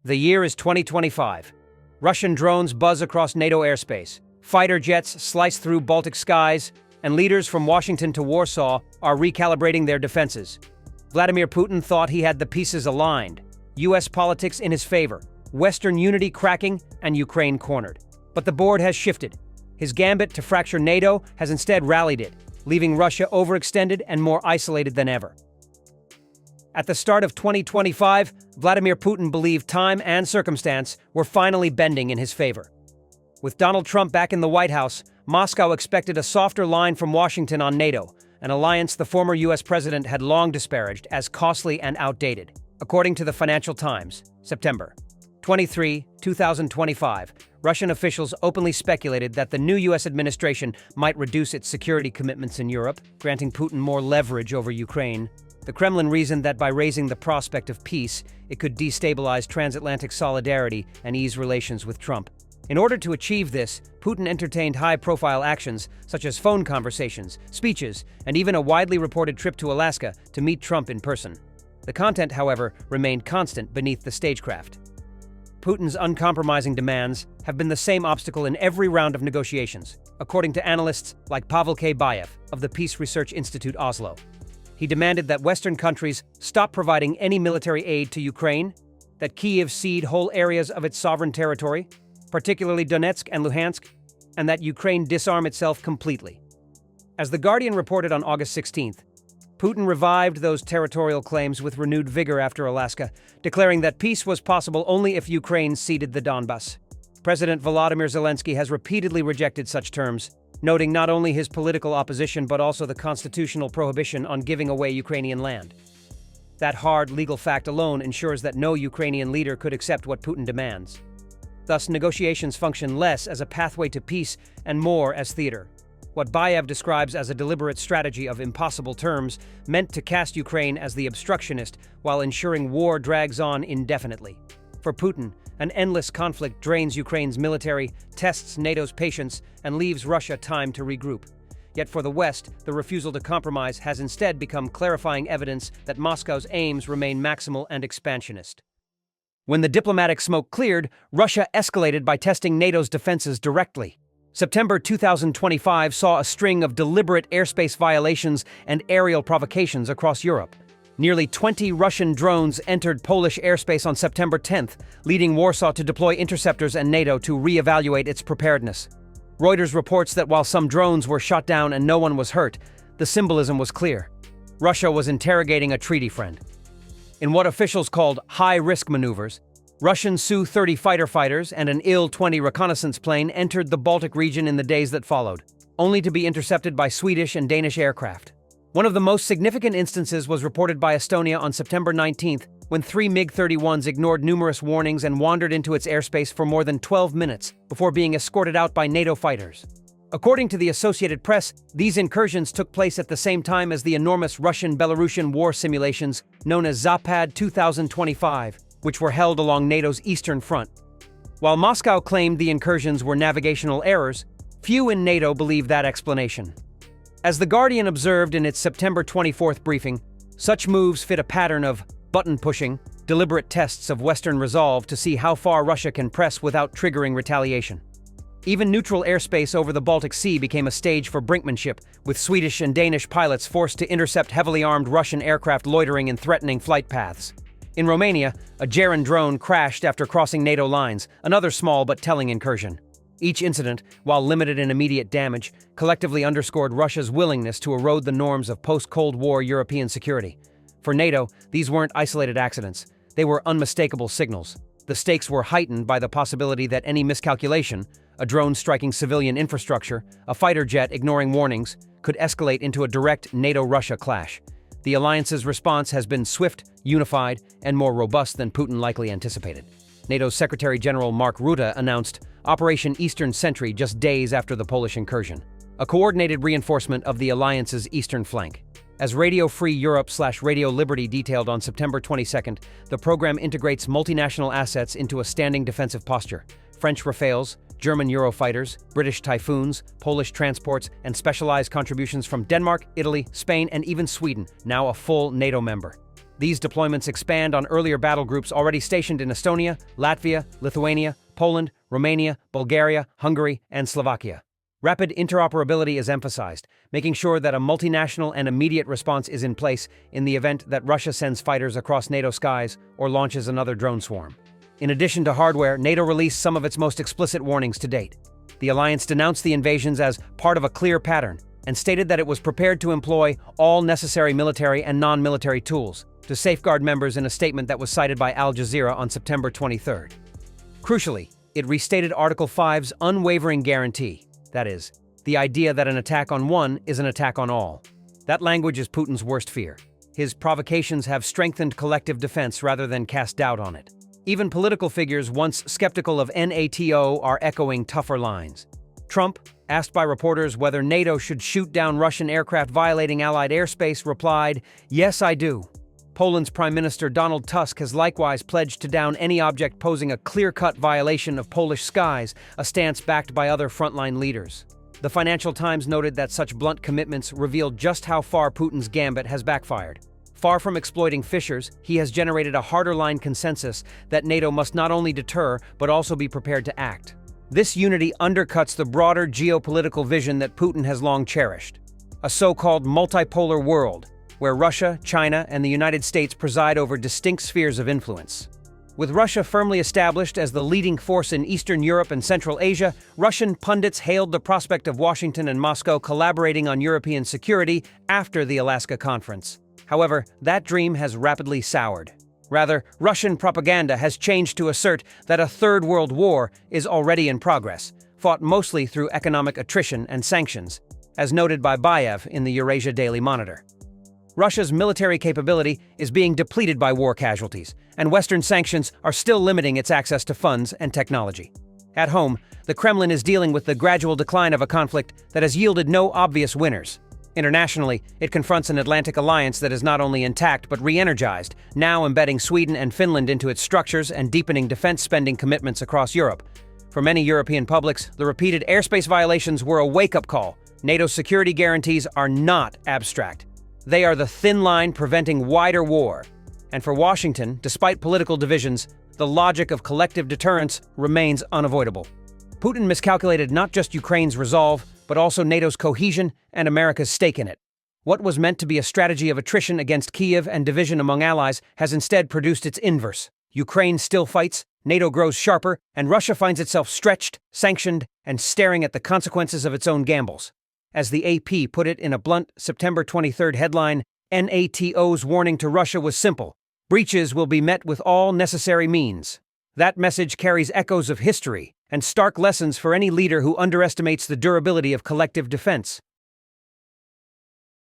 The year is 2025. Russian drones buzz across NATO airspace. Fighter jets slice through Baltic skies, and leaders from Washington to Warsaw are recalibrating their defenses. Vladimir Putin thought he had the pieces aligned. US politics in his favor, Western unity cracking, and Ukraine cornered. But the board has shifted. His gambit to fracture NATO has instead rallied it, leaving Russia overextended and more isolated than ever. At the start of 2025, Vladimir Putin believed time and circumstance were finally bending in his favor. With Donald Trump back in the White House, Moscow expected a softer line from Washington on NATO, an alliance the former US president had long disparaged as costly and outdated. According to the Financial Times, September 23, 2025, Russian officials openly speculated that the new US administration might reduce its security commitments in Europe, granting Putin more leverage over Ukraine. The Kremlin reasoned that by raising the prospect of peace, it could destabilize transatlantic solidarity and ease relations with Trump. In order to achieve this, Putin entertained high-profile actions such as phone conversations, speeches, and even a widely reported trip to Alaska to meet Trump in person. The content, however, remained constant beneath the stagecraft. Putin's uncompromising demands have been the same obstacle in every round of negotiations, according to analysts like Pavel K. Bayev of the Peace Research Institute Oslo. He demanded that Western countries stop providing any military aid to Ukraine, that Kyiv cede whole areas of its sovereign territory, particularly Donetsk and Luhansk, and that Ukraine disarm itself completely. As The Guardian reported on August 16th, Putin revived those territorial claims with renewed vigor after Alaska, declaring that peace was possible only if Ukraine ceded the Donbas. President Volodymyr Zelensky has repeatedly rejected such terms, noting not only his political opposition but also the constitutional prohibition on giving away Ukrainian land. That hard legal fact alone ensures that no Ukrainian leader could accept what Putin demands. Thus, negotiations function less as a pathway to peace and more as theater. What Bayev describes as a deliberate strategy of impossible terms meant to cast Ukraine as the obstructionist while ensuring war drags on indefinitely. For Putin, an endless conflict drains Ukraine's military, tests NATO's patience, and leaves Russia time to regroup. Yet for the West, the refusal to compromise has instead become clarifying evidence that Moscow's aims remain maximal and expansionist. When the diplomatic smoke cleared, Russia escalated by testing NATO's defenses directly. September 2025 saw a string of deliberate airspace violations and aerial provocations across Europe. Nearly 20 Russian drones entered Polish airspace on September 10th, leading Warsaw to deploy interceptors and NATO to re-evaluate its preparedness. Reuters reports that while some drones were shot down and no one was hurt, the symbolism was clear. Russia was interrogating a treaty friend. In what officials called high-risk maneuvers, Russian Su-30 fighter fighters and an Il-20 reconnaissance plane entered the Baltic region in the days that followed, only to be intercepted by Swedish and Danish aircraft. One of the most significant instances was reported by Estonia on September 19th, when 3 MiG-31s ignored numerous warnings and wandered into its airspace for more than 12 minutes before being escorted out by NATO fighters. According to the Associated Press, these incursions took place at the same time as the enormous Russian-Belarusian war simulations known as Zapad 2025, which were held along NATO's eastern front. While Moscow claimed the incursions were navigational errors, few in NATO believe that explanation. As The Guardian observed in its September 24th briefing, such moves fit a pattern of button-pushing, deliberate tests of Western resolve to see how far Russia can press without triggering retaliation. Even neutral airspace over the Baltic Sea became a stage for brinkmanship, with Swedish and Danish pilots forced to intercept heavily armed Russian aircraft loitering in threatening flight paths. In Romania, a German drone crashed after crossing NATO lines, another small but telling incursion. Each incident, while limited in immediate damage, collectively underscored Russia's willingness to erode the norms of post-Cold War European security. For NATO, these weren't isolated accidents. They were unmistakable signals. The stakes were heightened by the possibility that any miscalculation, a drone striking civilian infrastructure, a fighter jet ignoring warnings, could escalate into a direct NATO-Russia clash. The alliance's response has been swift, unified, and more robust than Putin likely anticipated. NATO's Secretary General Mark Rutte announced Operation Eastern Sentry just days after the Polish incursion, a coordinated reinforcement of the alliance's eastern flank. As Radio Free Europe/Radio Liberty detailed on September 22nd, the program integrates multinational assets into a standing defensive posture. French Rafales, German Eurofighters, British Typhoons, Polish transports, and specialized contributions from Denmark, Italy, Spain, and even Sweden, now a full NATO member. These deployments expand on earlier battle groups already stationed in Estonia, Latvia, Lithuania, Poland, Romania, Bulgaria, Hungary, and Slovakia. Rapid interoperability is emphasized, making sure that a multinational and immediate response is in place in the event that Russia sends fighters across NATO skies or launches another drone swarm. In addition to hardware, NATO released some of its most explicit warnings to date. The alliance denounced the invasions as part of a clear pattern and stated that it was prepared to employ all necessary military and non-military tools to safeguard members in a statement that was cited by Al Jazeera on September 23rd. Crucially, it restated Article 5's unwavering guarantee. That is, the idea that an attack on one is an attack on all. That language is Putin's worst fear. His provocations have strengthened collective defense rather than cast doubt on it. Even political figures once skeptical of NATO are echoing tougher lines. Trump, asked by reporters whether NATO should shoot down Russian aircraft violating Allied airspace, replied, "Yes, I do." Poland's Prime Minister Donald Tusk has likewise pledged to down any object posing a clear-cut violation of Polish skies, a stance backed by other frontline leaders. The Financial Times noted that such blunt commitments reveal just how far Putin's gambit has backfired. Far from exploiting fissures, he has generated a harder-line consensus that NATO must not only deter, but also be prepared to act. This unity undercuts the broader geopolitical vision that Putin has long cherished. A so-called multipolar world, where Russia, China, and the United States preside over distinct spheres of influence. With Russia firmly established as the leading force in Eastern Europe and Central Asia, Russian pundits hailed the prospect of Washington and Moscow collaborating on European security after the Alaska Conference. However, that dream has rapidly soured. Rather, Russian propaganda has changed to assert that a Third World War is already in progress, fought mostly through economic attrition and sanctions, as noted by Bayev in the Eurasia Daily Monitor. Russia's military capability is being depleted by war casualties, and Western sanctions are still limiting its access to funds and technology. At home, the Kremlin is dealing with the gradual decline of a conflict that has yielded no obvious winners. Internationally, it confronts an Atlantic alliance that is not only intact but re-energized, now embedding Sweden and Finland into its structures and deepening defense spending commitments across Europe. For many European publics, the repeated airspace violations were a wake-up call. NATO's security guarantees are not abstract. They are the thin line preventing wider war. And for Washington, despite political divisions, the logic of collective deterrence remains unavoidable. Putin miscalculated not just Ukraine's resolve, but also NATO's cohesion and America's stake in it. What was meant to be a strategy of attrition against Kyiv and division among allies has instead produced its inverse. Ukraine still fights, NATO grows sharper, and Russia finds itself stretched, sanctioned, and staring at the consequences of its own gambles. As the AP put it in a blunt September 23rd headline, NATO's warning to Russia was simple: breaches will be met with all necessary means. That message carries echoes of history and stark lessons for any leader who underestimates the durability of collective defense.